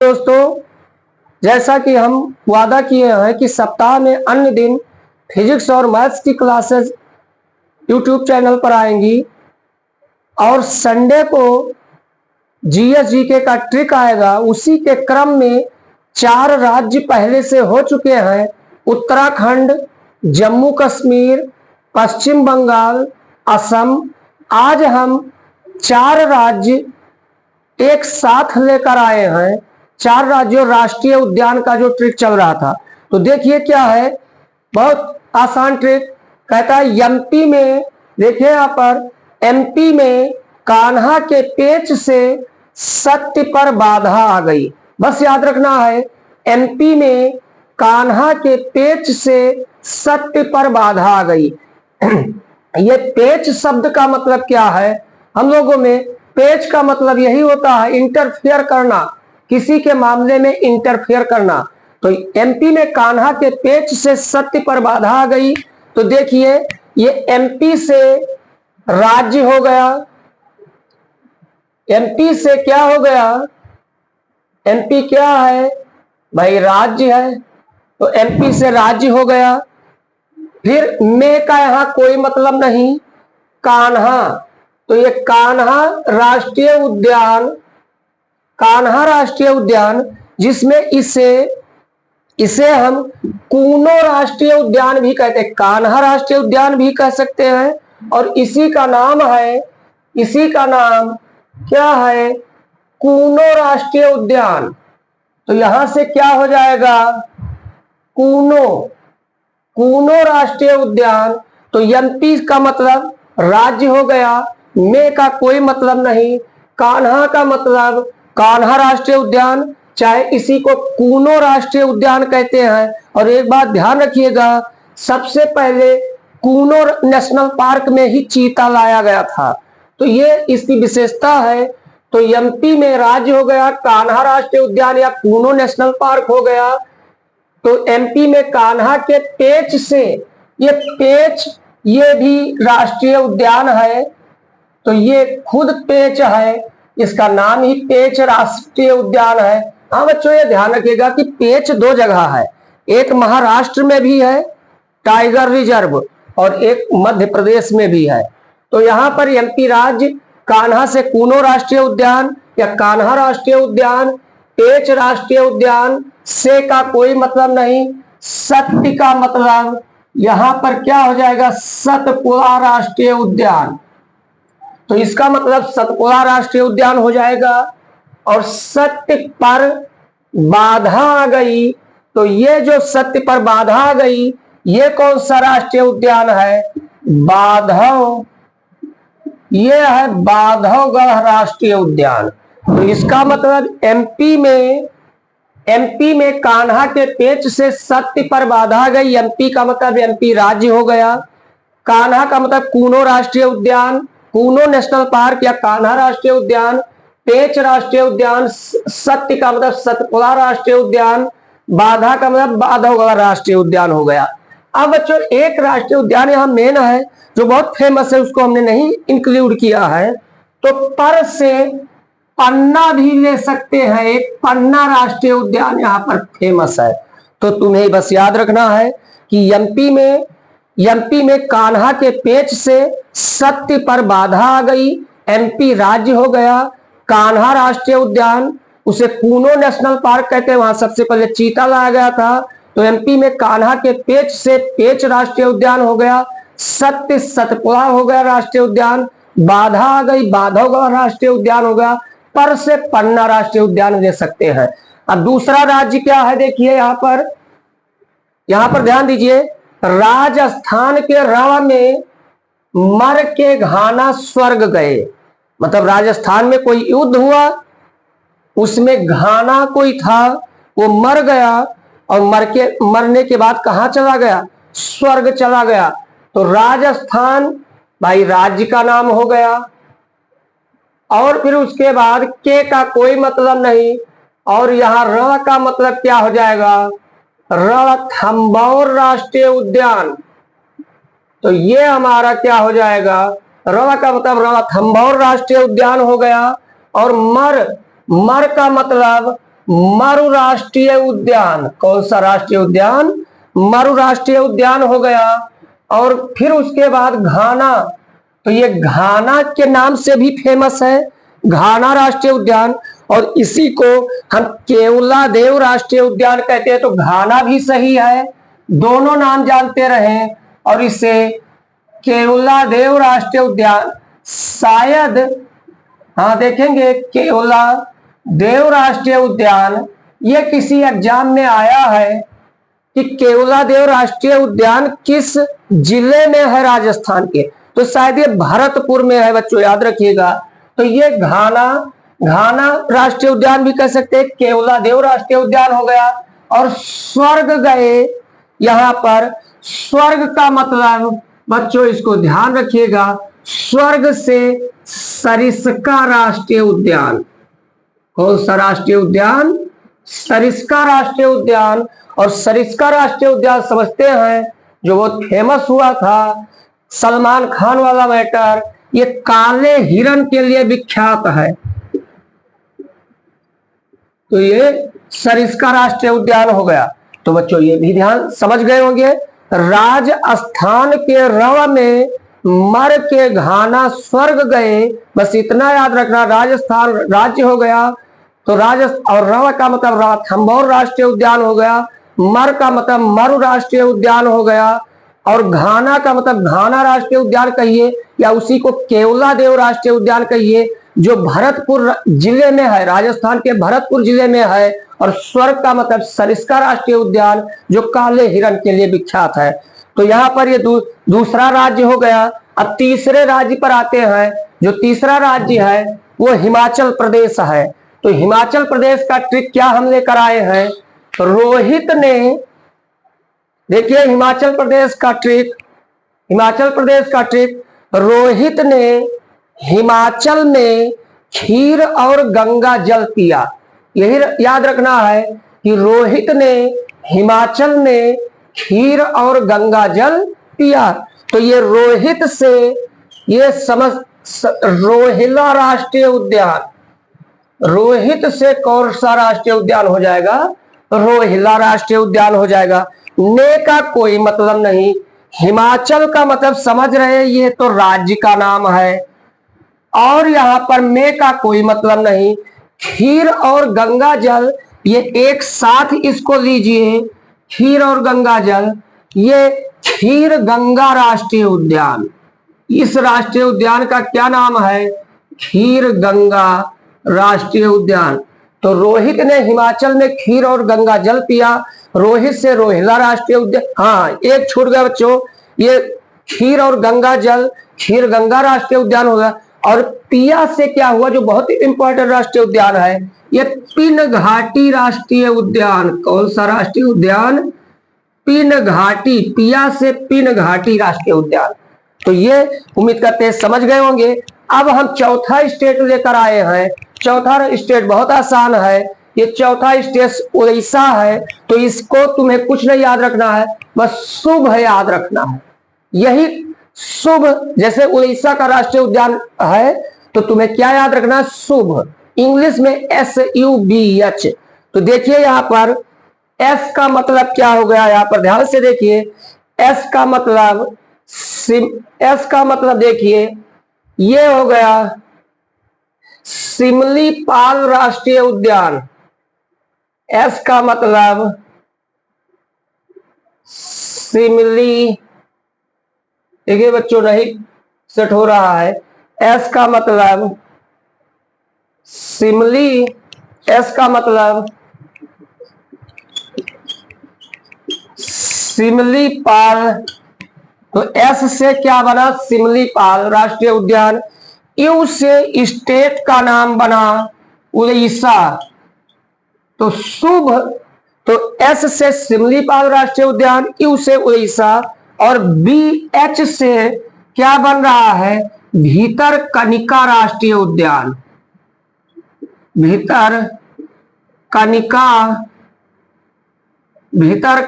दोस्तों, जैसा कि हम वादा किए हैं कि सप्ताह में अन्य दिन फिजिक्स और मैथ्स की क्लासेस यूट्यूब चैनल पर आएंगी और संडे को जीएस जीके का ट्रिक आएगा। उसी के क्रम में 4 राज्य पहले से हो चुके हैं: उत्तराखंड, जम्मू कश्मीर, पश्चिम बंगाल, असम। आज हम 4 राज्य एक साथ लेकर आए हैं। 4 राज्यों राष्ट्रीय उद्यान का जो ट्रिक चल रहा था, तो देखिए क्या है। बहुत आसान ट्रिक कहता है एमपी में, देखिए यहाँ पर एमपी में कान्हा के पेच से सत्य पर बाधा आ गई। बस याद रखना है, एमपी में कान्हा के पेच से सत्य पर बाधा आ गई। ये पेच शब्द का मतलब क्या है? हम लोगों में पेच का मतलब यही होता है इंटरफेयर करना, किसी के मामले में इंटरफेयर करना। तो एमपी में कान्हा के पेच से सत्य पर बाधा आ गई। तो देखिए ये एमपी से राज्य हो गया। एमपी से क्या हो गया? एमपी क्या है भाई? राज्य है। तो एमपी से राज्य हो गया। फिर में का यहां कोई मतलब नहीं, कान्हा। तो ये कान्हा राष्ट्रीय उद्यान, कान्हा राष्ट्रीय उद्यान, जिसमें इसे हम कूनो राष्ट्रीय उद्यान भी कहते हैं, कान्हा राष्ट्रीय उद्यान भी कह सकते हैं। और इसी का नाम है, इसी का नाम क्या है? कूनो राष्ट्रीय उद्यान। तो यहां से क्या हो जाएगा? कूनो, कूनो राष्ट्रीय उद्यान। तो एमपी का मतलब राज्य हो गया, में का कोई मतलब नहीं, कान्हा का मतलब कान्हा राष्ट्रीय उद्यान, चाहे इसी को कूनो राष्ट्रीय उद्यान कहते हैं। और एक बात ध्यान रखिएगा, सबसे पहले कूनो नेशनल पार्क में ही चीता लाया गया था, तो ये इसकी विशेषता है। तो एमपी में राज्य हो गया कान्हा राष्ट्रीय उद्यान या कूनो नेशनल पार्क हो गया। तो एमपी में कान्हा के पेच से, ये पेच ये भी राष्ट्रीय उद्यान है। तो ये खुद पेच है, इसका नाम ही पेच राष्ट्रीय उद्यान है। हाँ बच्चों, ये ध्यान रखिएगा कि पेच 2 जगह है, एक महाराष्ट्र में भी है टाइगर रिजर्व और एक मध्य प्रदेश में भी है। तो यहाँ पर एमपी राज्य कान्हा से कूनो राष्ट्रीय उद्यान या कान्हा राष्ट्रीय उद्यान, पेच राष्ट्रीय उद्यान, से का कोई मतलब नहीं, सत्य का मतलब यहां पर क्या हो जाएगा? सतपुड़ा राष्ट्रीय उद्यान। तो इसका मतलब सतपुड़ा राष्ट्रीय उद्यान हो जाएगा। और सत्य पर बाधा आ गई, तो ये जो सत्य पर बाधा आ गई, ये कौन सा राष्ट्रीय उद्यान है? बाधव, ये है बाधवगढ़ राष्ट्रीय उद्यान। तो इसका मतलब एमपी में कान्हा के पेच से सत्य पर बाधा आ गई। एमपी का मतलब एमपी राज्य हो गया, कान्हा का मतलब कूनो राष्ट्रीय उद्यान, कूनो नेशनल पार्क या कान्हा राष्ट्रीय उद्यान, पेच राष्ट्रीय उद्यान, सत्य का मतलब सतपुड़ा राष्ट्रीय उद्यान, बाधा का मतलब बाधवगढ़ राष्ट्रीय उद्यान हो गया। अब बच्चों एक राष्ट्रीय उद्यान यहाँ मेन है जो बहुत फेमस है, उसको हमने नहीं इंक्लूड किया है। तो पर से पन्ना भी ले सकते हैं, एक पन्ना राष्ट्रीय उद्यान यहाँ पर फेमस है। तो तुम्हें बस याद रखना है कि एमपी में कान्हा के पेच से सत्य पर बाधा आ गई, एमपी राज्य हो गया, कान्हा राष्ट्रीय उद्यान, उसे कूनो नेशनल पार्क कहते हैं, वहां सबसे पहले चीता लाया गया था। तो एमपी में कान्हा के पेच से पेच राष्ट्रीय उद्यान हो गया, सत्य सतपुड़ा हो गया राष्ट्रीय उद्यान, बाधा आ गई बाधवगढ़ राष्ट्रीय उद्यान हो गया, पर से पन्ना राष्ट्रीय उद्यान ले सकते हैं। अब दूसरा राज्य क्या है? देखिए यहां पर ध्यान दीजिए, राजस्थान के रण में मर के घाना स्वर्ग गए। मतलब राजस्थान में कोई युद्ध हुआ, उसमें घाना कोई था, वो मर गया और मरने के बाद कहां चला गया? स्वर्ग चला गया। तो राजस्थान भाई राज्य का नाम हो गया। और फिर उसके बाद के का कोई मतलब नहीं, और यहां रण का मतलब क्या हो जाएगा? रणथंभौर राष्ट्रीय उद्यान। तो ये हमारा क्या हो जाएगा? रण का मतलब रणथंभौर राष्ट्रीय उद्यान हो गया। और मर का मतलब मरु राष्ट्रीय उद्यान। कौन सा राष्ट्रीय उद्यान? मरु राष्ट्रीय उद्यान हो गया। और फिर उसके बाद घाना, तो ये घाना के नाम से भी फेमस है, घाना राष्ट्रीय उद्यान। और इसी को हम केवलादेव राष्ट्रीय उद्यान कहते हैं। तो घाना भी सही है, दोनों नाम जानते रहे। और इसे केवलादेव राष्ट्रीय उद्यान शायद, हाँ देखेंगे, केवलादेव राष्ट्रीय उद्यान, ये किसी एग्जाम में आया है कि केवलादेव राष्ट्रीय उद्यान किस जिले में है राजस्थान के। तो शायद ये भरतपुर में है बच्चों, याद रखिएगा। तो ये घाना राष्ट्रीय उद्यान भी कह सकते हैं, केवलादेव राष्ट्रीय उद्यान हो गया। और स्वर्ग गए, यहां पर स्वर्ग का मतलब बच्चों इसको ध्यान रखिएगा, स्वर्ग से सरिस्का राष्ट्रीय उद्यान। कौन सा राष्ट्रीय उद्यान? सरिस्का राष्ट्रीय उद्यान। और सरिस्का राष्ट्रीय उद्यान समझते हैं, जो वो फेमस हुआ था सलमान खान वाला मैटर, ये काले हिरण के लिए विख्यात है। तो ये सरिस्का राष्ट्रीय उद्यान हो गया। तो बच्चों ये भी ध्यान समझ गए होंगे। राजस्थान के रव में मर के घाना स्वर्ग गए, बस इतना याद रखना। राजस्थान राज्य हो गया, तो राजस्थान और रव का मतलब रणथंभौर राष्ट्रीय उद्यान हो गया, मर का मतलब मरु राष्ट्रीय उद्यान हो गया, और घाना का मतलब घाना राष्ट्रीय उद्यान कहिए या उसी को केवलादेव राष्ट्रीय उद्यान कहिए, जो भरतपुर जिले में है, राजस्थान के भरतपुर जिले में है। और स्वर्ग का मतलब सरिस्का राष्ट्रीय उद्यान, जो काले हिरण के लिए विख्यात है। तो यहाँ पर ये दूसरा राज्य हो गया। अब तीसरे राज्य पर आते हैं। जो तीसरा राज्य है वो हिमाचल प्रदेश है। तो हिमाचल प्रदेश का ट्रिक क्या हम लेकर आए हैं? रोहित ने, देखिए हिमाचल प्रदेश का ट्रिक, रोहित ने हिमाचल में खीर और गंगा जल पिया। यही याद रखना है कि रोहित ने हिमाचल में खीर और गंगा जल पिया। तो ये रोहित से ये रोहिला राष्ट्रीय उद्यान, रोहित से कौन सा राष्ट्रीय उद्यान हो जाएगा? रोहिला राष्ट्रीय उद्यान हो जाएगा। ने का कोई मतलब नहीं, हिमाचल का मतलब समझ रहे, ये तो राज्य का नाम है। और यहां पर में का कोई मतलब नहीं। खीर और गंगा जल, ये एक साथ इसको लीजिए, खीर और गंगा जल, ये खीर गंगा राष्ट्रीय उद्यान। इस राष्ट्रीय उद्यान का क्या नाम है? खीर गंगा राष्ट्रीय उद्यान। तो रोहित ने हिमाचल में खीर और गंगा जल पिया, रोहित से रोहिला राष्ट्रीय उद्यान। हाँ एक छूट गया बच्चों, ये खीर और गंगा जल, खीर गंगा राष्ट्रीय उद्यान होगा। और पिया से क्या हुआ, जो बहुत ही इंपॉर्टेंट राष्ट्रीय उद्यान है, ये पिन घाटी राष्ट्रीय उद्यान। कौन सा राष्ट्रीय उद्यान? पिन घाटी, पिया से पिन घाटी राष्ट्रीय उद्यान। तो ये उम्मीद करते हैं समझ गए होंगे। अब हम चौथा स्टेट लेकर आए हैं। चौथा स्टेट बहुत आसान है, ये चौथा स्टेट उड़ीसा है। तो इसको तुम्हें कुछ नहीं याद रखना है, बस शुभ याद रखना है। यही शुभ, जैसे उड़ीसा का राष्ट्रीय उद्यान है तो तुम्हें क्या याद रखना? शुभ, इंग्लिश में SUBH। तो देखिए यहां पर S का मतलब क्या हो गया, यहां पर ध्यान से देखिए। S का मतलब देखिए ये हो गया सिमलीपाल राष्ट्रीय उद्यान। S का मतलब सिमली, देखिए बच्चों नहीं सेट हो रहा है। S का मतलब सिमली, S का मतलब सिमलीपाल। तो S से क्या बना? सिमलीपाल राष्ट्रीय उद्यान। U से स्टेट का नाम बना उड़ीसा। तो शुभ, तो S से सिमलीपाल राष्ट्रीय उद्यान, U से उड़ीसा, और BH से क्या बन रहा है? भीतर कनिका राष्ट्रीय उद्यान। भीतर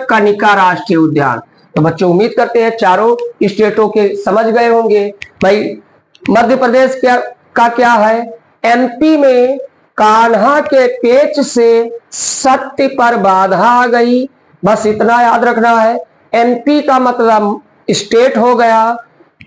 कनिका राष्ट्रीय उद्यान। तो बच्चों उम्मीद करते हैं चारों स्टेटों के समझ गए होंगे। भाई मध्य प्रदेश का क्या है? MP में कान्हा के पेच से सत्य पर बाधा आ गई। बस इतना याद रखना है। एमपी का मतलब स्टेट हो गया।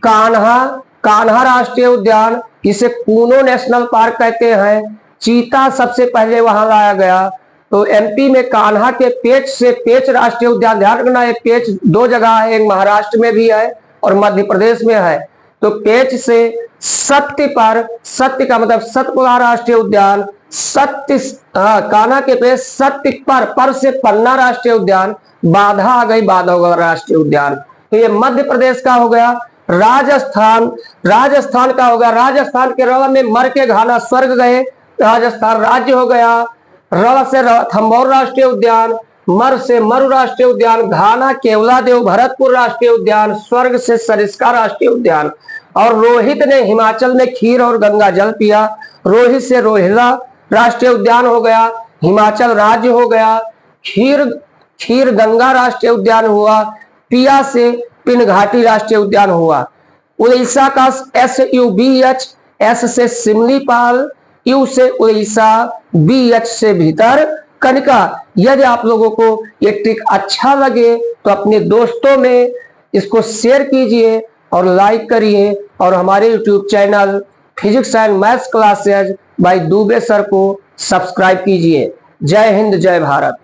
कान्हा, कान्हा राष्ट्रीय उद्यान, इसे कूनो नेशनल पार्क कहते हैं। चीता सबसे पहले वहां लाया गया। तो एमपी में कान्हा के पेच से पेच राष्ट्रीय उद्यान, ध्यान रखना है पेच दो जगह है, एक महाराष्ट्र में भी है और मध्य प्रदेश में है। तो पेच से सत्य पर, सत्य का मतलब सतपुड़ा राष्ट्रीय उद्यान, सत्य, कान्हा के पेच सत्य पर से पन्ना राष्ट्रीय उद्यान, बाधा आ गई बांधवगढ़ राष्ट्रीय उद्यान। तो ये मध्य प्रदेश का हो गया। राजस्थान, राजस्थान का हो गया। राजस्थान के रव में मर के घाना स्वर्ग गए, राजस्थान राज्य हो गया। रव से थम्बौर राष्ट्रीय उद्यान, मर से मरु राष्ट्रीय उद्यान, घाना केवलादेव भरतपुर राष्ट्रीय उद्यान, स्वर्ग से सरिस्का राष्ट्रीय उद्यान। और रोहित ने हिमाचल में खीर और गंगा जल पिया, रोहित से रोहिला राष्ट्रीय उद्यान हो गया, हिमाचल राज्य हो गया। खीर गंगा राष्ट्रीय उद्यान हुआ। पिया से पिनघाटी राष्ट्रीय उद्यान हुआ। उड़ीसा का SUBH, एस से सिमलीपाल, यू से उड़ीसा, BH से भीतर कनिका। यदि आप लोगों को ये ट्रिक अच्छा लगे तो अपने दोस्तों में इसको शेयर कीजिए और लाइक करिए और हमारे YouTube channel physics and maths classes by Dubey sir को सब्सक्राइब कीजिए। जय हिंद, जय भारत।